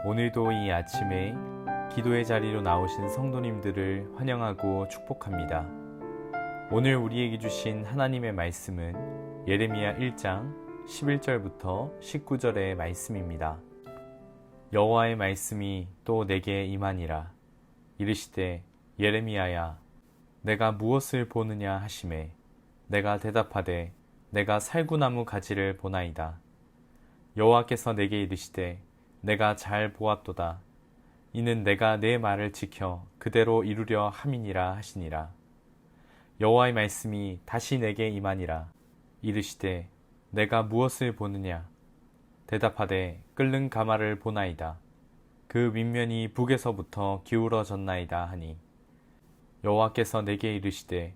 오늘도 이 아침에 기도의 자리로 나오신 성도님들을 환영하고 축복합니다. 오늘 우리에게 주신 하나님의 말씀은 예레미야 1장 11절부터 19절의 말씀입니다. 여호와의 말씀이 또 내게 임하니라. 이르시되 예레미야야 내가 무엇을 보느냐 하시매 내가 대답하되 내가 살구나무 가지를 보나이다. 여호와께서 내게 이르시되 내가 잘 보았도다. 이는 내가 내 말을 지켜 그대로 이루려 함이니라 하시니라. 여호와의 말씀이 다시 내게 임하니라. 이르시되 내가 무엇을 보느냐? 대답하되 끓는 가마를 보나이다. 그 윗면이 북에서부터 기울어졌나이다 하니 여호와께서 내게 이르시되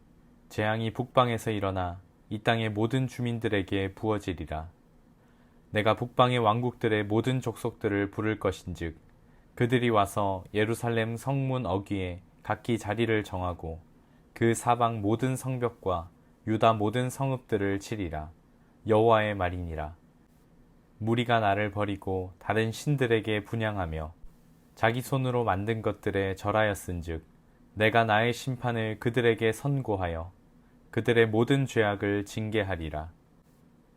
재앙이 북방에서 일어나 이 땅의 모든 주민들에게 부어지리라. 내가 북방의 왕국들의 모든 족속들을 부를 것인즉 그들이 와서 예루살렘 성문 어귀에 각기 자리를 정하고 그 사방 모든 성벽과 유다 모든 성읍들을 치리라. 여호와의 말이니라. 무리가 나를 버리고 다른 신들에게 분향하며 자기 손으로 만든 것들에 절하였은즉 내가 나의 심판을 그들에게 선고하여 그들의 모든 죄악을 징계하리라.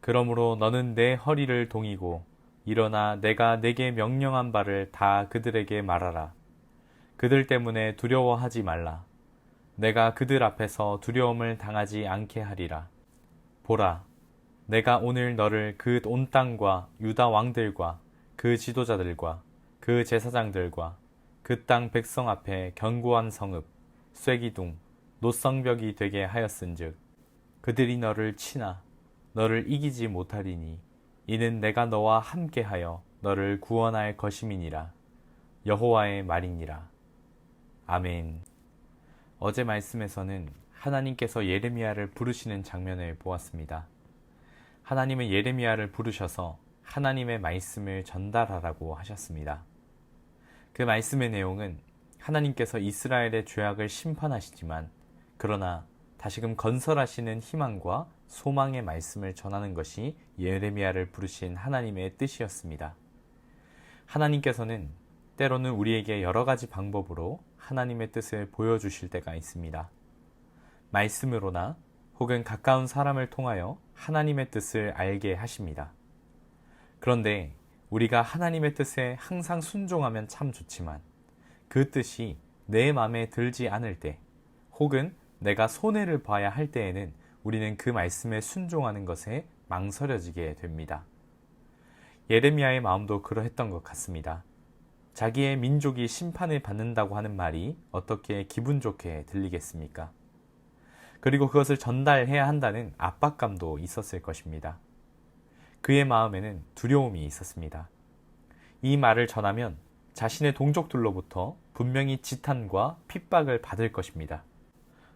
그러므로 너는 내 허리를 동이고 일어나 내가 내게 명령한 바를 다 그들에게 말하라. 그들 때문에 두려워하지 말라. 내가 그들 앞에서 두려움을 당하지 않게 하리라. 보라, 내가 오늘 너를 그 온 땅과 유다 왕들과 그 지도자들과 그 제사장들과 그 땅 백성 앞에 견고한 성읍, 쇠기둥, 노성벽이 되게 하였은즉 그들이 너를 치나 너를 이기지 못하리니 이는 내가 너와 함께하여 너를 구원할 것임이니라. 여호와의 말이니라. 아멘. 어제 말씀에서는 하나님께서 예레미야를 부르시는 장면을 보았습니다. 하나님은 예레미야를 부르셔서 하나님의 말씀을 전달하라고 하셨습니다. 그 말씀의 내용은 하나님께서 이스라엘의 죄악을 심판하시지만 그러나 다시금 건설하시는 희망과 소망의 말씀을 전하는 것이 예레미야를 부르신 하나님의 뜻이었습니다. 하나님께서는 때로는 우리에게 여러 가지 방법으로 하나님의 뜻을 보여주실 때가 있습니다. 말씀으로나 혹은 가까운 사람을 통하여 하나님의 뜻을 알게 하십니다. 그런데 우리가 하나님의 뜻에 항상 순종하면 참 좋지만 그 뜻이 내 마음에 들지 않을 때 혹은 내가 손해를 봐야 할 때에는 우리는 그 말씀에 순종하는 것에 망설여지게 됩니다. 예레미야의 마음도 그러했던 것 같습니다. 자기의 민족이 심판을 받는다고 하는 말이 어떻게 기분 좋게 들리겠습니까? 그리고 그것을 전달해야 한다는 압박감도 있었을 것입니다. 그의 마음에는 두려움이 있었습니다. 이 말을 전하면 자신의 동족들로부터 분명히 지탄과 핍박을 받을 것입니다.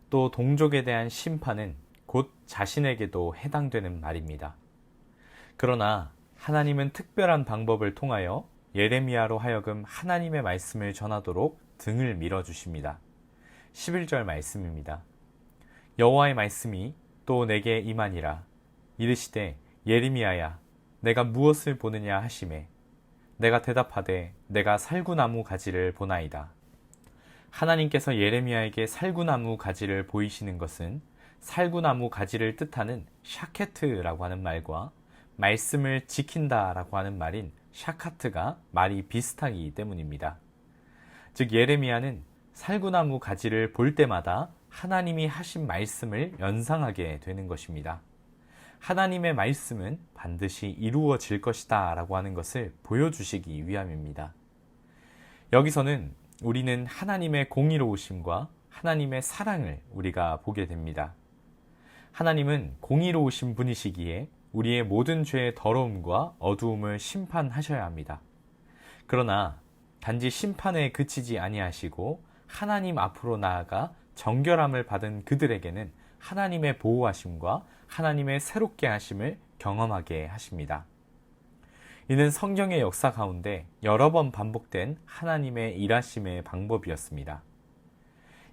또 동족에 대한 심판은 곧 자신에게도 해당되는 말입니다. 그러나 하나님은 특별한 방법을 통하여 예레미야로 하여금 하나님의 말씀을 전하도록 등을 밀어주십니다. 11절 말씀입니다. 여호와의 말씀이 또 내게 임하니라. 이르시되 예레미야야 내가 무엇을 보느냐 하시매 내가 대답하되 내가 살구나무 가지를 보나이다. 하나님께서 예레미야에게 살구나무 가지를 보이시는 것은 살구나무 가지를 뜻하는 샤케트라고 하는 말과 말씀을 지킨다라고 하는 말인 샤카트가 말이 비슷하기 때문입니다. 즉 예레미야는 살구나무 가지를 볼 때마다 하나님이 하신 말씀을 연상하게 되는 것입니다. 하나님의 말씀은 반드시 이루어질 것이다 라고 하는 것을 보여주시기 위함입니다. 여기서는 우리는 하나님의 공의로우심과 하나님의 사랑을 우리가 보게 됩니다. 하나님은 공의로우신 분이시기에 우리의 모든 죄의 더러움과 어두움을 심판하셔야 합니다. 그러나 단지 심판에 그치지 아니하시고 하나님 앞으로 나아가 정결함을 받은 그들에게는 하나님의 보호하심과 하나님의 새롭게 하심을 경험하게 하십니다. 이는 성경의 역사 가운데 여러 번 반복된 하나님의 일하심의 방법이었습니다.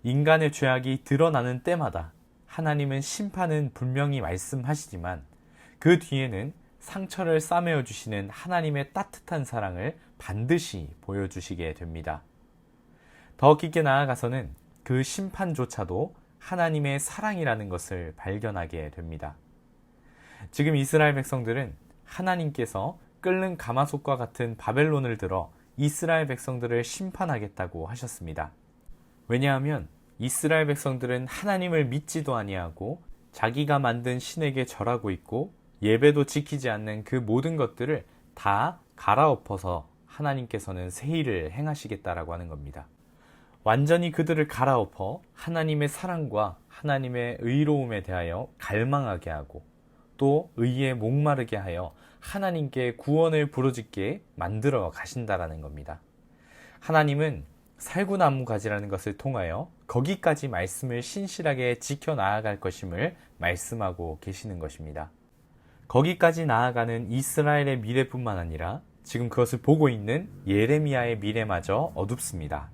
인간의 죄악이 드러나는 때마다 하나님은 심판은 분명히 말씀하시지만 그 뒤에는 상처를 싸매어 주시는 하나님의 따뜻한 사랑을 반드시 보여주시게 됩니다. 더 깊게 나아가서는 그 심판조차도 하나님의 사랑이라는 것을 발견하게 됩니다. 지금 이스라엘 백성들은 하나님께서 끓는 가마솥과 같은 바벨론을 들어 이스라엘 백성들을 심판하겠다고 하셨습니다. 왜냐하면 이스라엘 백성들은 하나님을 믿지도 아니하고 자기가 만든 신에게 절하고 있고 예배도 지키지 않는 그 모든 것들을 다 갈아엎어서 하나님께서는 새 일을 행하시겠다라고 하는 겁니다. 완전히 그들을 갈아엎어 하나님의 사랑과 하나님의 의로움에 대하여 갈망하게 하고 또 의에 목마르게 하여 하나님께 구원을 부르짖게 만들어 가신다라는 겁니다. 하나님은 살구나무 가지라는 것을 통하여 거기까지 말씀을 신실하게 지켜 나아갈 것임을 말씀하고 계시는 것입니다. 거기까지 나아가는 이스라엘의 미래뿐만 아니라 지금 그것을 보고 있는 예레미야의 미래마저 어둡습니다.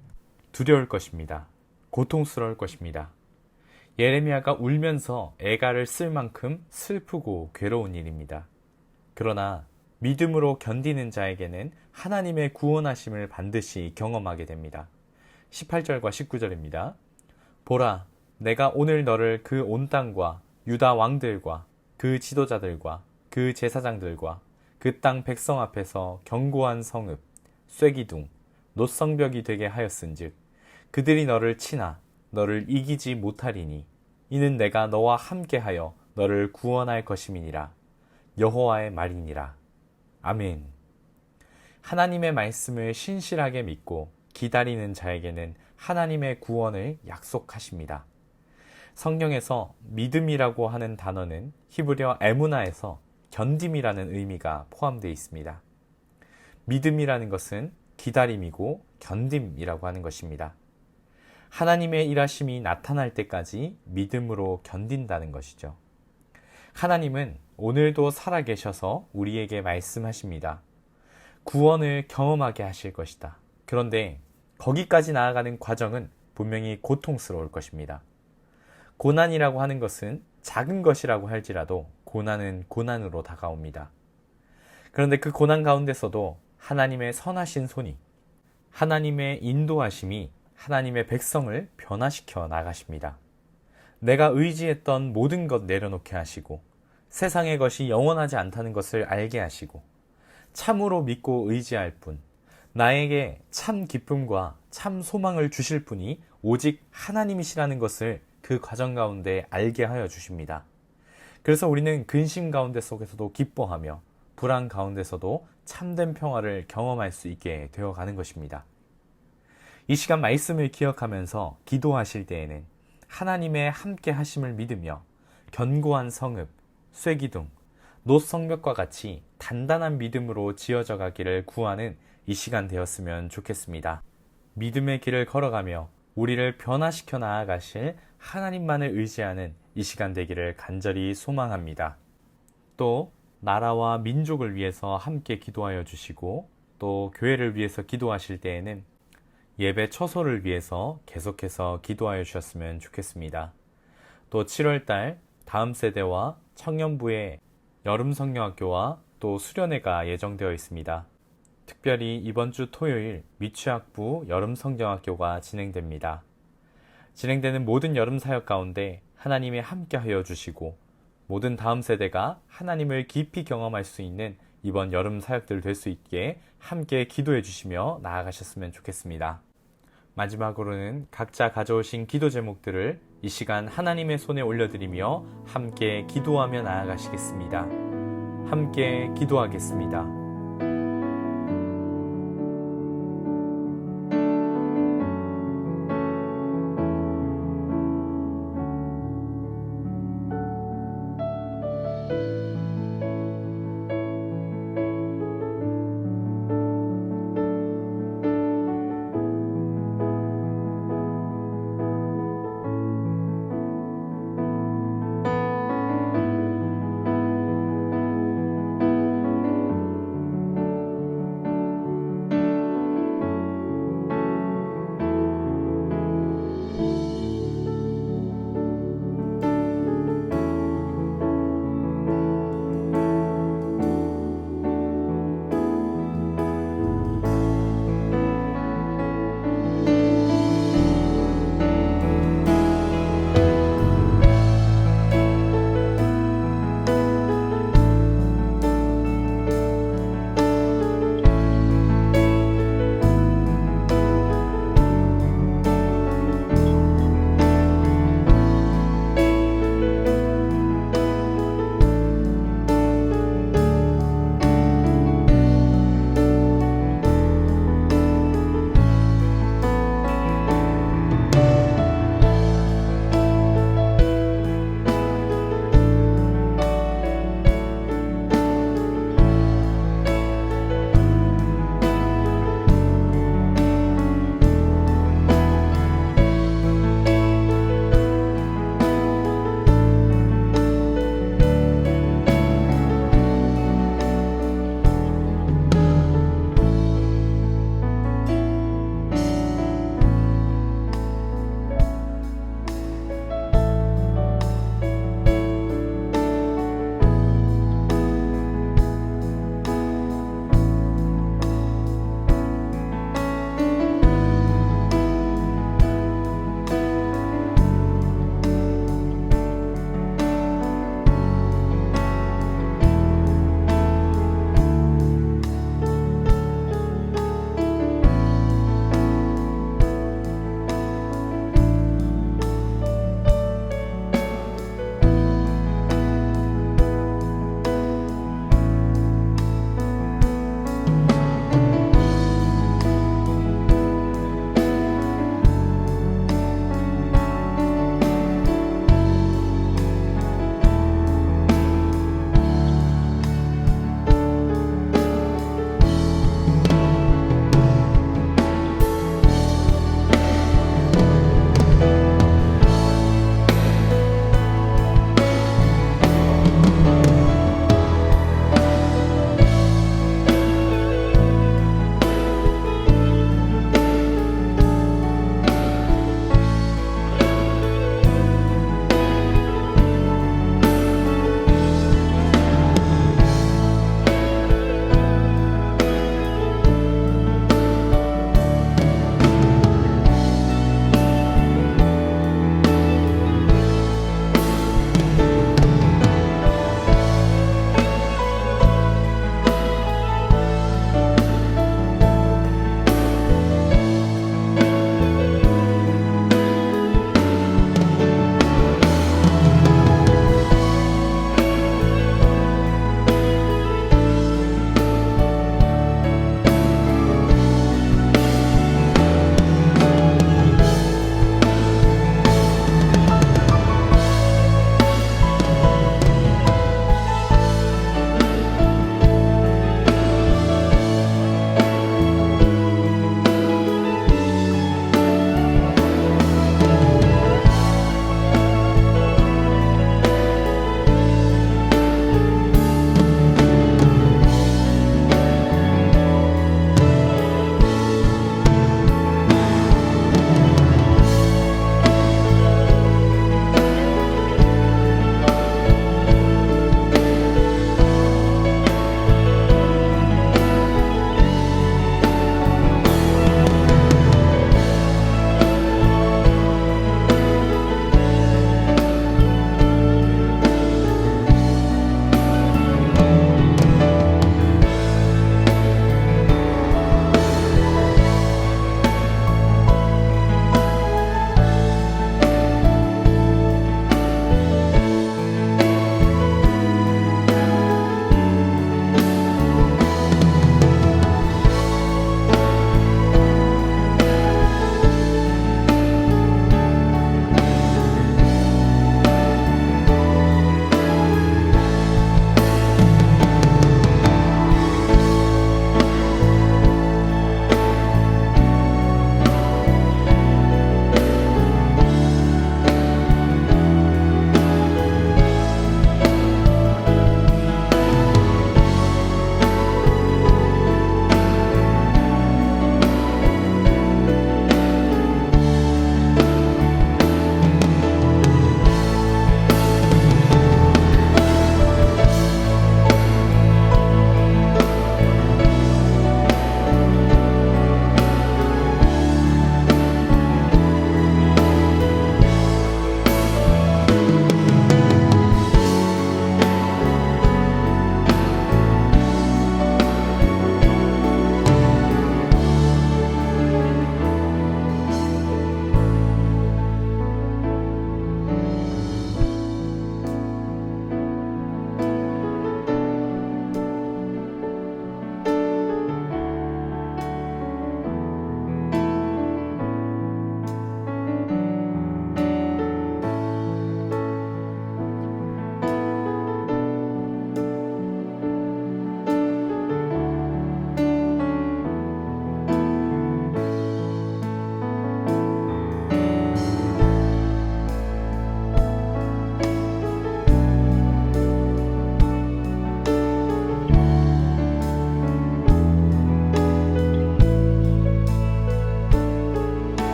두려울 것입니다. 고통스러울 것입니다. 예레미야가 울면서 애가를 쓸 만큼 슬프고 괴로운 일입니다. 그러나 믿음으로 견디는 자에게는 하나님의 구원하심을 반드시 경험하게 됩니다. 18절과 19절입니다. 보라, 내가 오늘 너를 그 온 땅과 유다 왕들과 그 지도자들과 그 제사장들과 그 땅 백성 앞에서 견고한 성읍, 쇠기둥, 놋성벽이 되게 하였은즉 그들이 너를 치나 너를 이기지 못하리니 이는 내가 너와 함께하여 너를 구원할 것임이니라. 여호와의 말이니라. 아멘. 하나님의 말씀을 신실하게 믿고 기다리는 자에게는 하나님의 구원을 약속하십니다. 성경에서 믿음이라고 하는 단어는 히브리어 에무나에서 견딤이라는 의미가 포함되어 있습니다. 믿음이라는 것은 기다림이고 견딤이라고 하는 것입니다. 하나님의 일하심이 나타날 때까지 믿음으로 견딘다는 것이죠. 하나님은 오늘도 살아계셔서 우리에게 말씀하십니다. 구원을 경험하게 하실 것이다. 그런데 거기까지 나아가는 과정은 분명히 고통스러울 것입니다. 고난이라고 하는 것은 작은 것이라고 할지라도 고난은 고난으로 다가옵니다. 그런데 그 고난 가운데서도 하나님의 선하신 손이, 하나님의 인도하심이 하나님의 백성을 변화시켜 나가십니다. 내가 의지했던 모든 것 내려놓게 하시고 세상의 것이 영원하지 않다는 것을 알게 하시고 참으로 믿고 의지할 분, 나에게 참 기쁨과 참 소망을 주실 분이 오직 하나님이시라는 것을 그 과정 가운데 알게 하여 주십니다. 그래서 우리는 근심 가운데 속에서도 기뻐하며 불안 가운데서도 참된 평화를 경험할 수 있게 되어가는 것입니다. 이 시간 말씀을 기억하면서 기도하실 때에는 하나님의 함께 하심을 믿으며 견고한 성읍, 쇠기둥, 놋성벽과 같이 단단한 믿음으로 지어져 가기를 구하는 이 시간 되었으면 좋겠습니다. 믿음의 길을 걸어가며 우리를 변화시켜 나아가실 하나님만을 의지하는 이 시간 되기를 간절히 소망합니다. 또 나라와 민족을 위해서 함께 기도하여 주시고 또 교회를 위해서 기도하실 때에는 예배 처소를 위해서 계속해서 기도하여 주셨으면 좋겠습니다. 또 7월달 다음 세대와 청년부의 여름 성경학교와 또 수련회가 예정되어 있습니다. 특별히 이번 주 토요일 미취학부 여름 성경학교가 진행됩니다. 진행되는 모든 여름 사역 가운데 하나님이 함께 하여 주시고 모든 다음 세대가 하나님을 깊이 경험할 수 있는 이번 여름 사역들 될 수 있게 함께 기도해 주시며 나아가셨으면 좋겠습니다. 마지막으로는 각자 가져오신 기도 제목들을 이 시간 하나님의 손에 올려드리며 함께 기도하며 나아가시겠습니다. 함께 기도하겠습니다.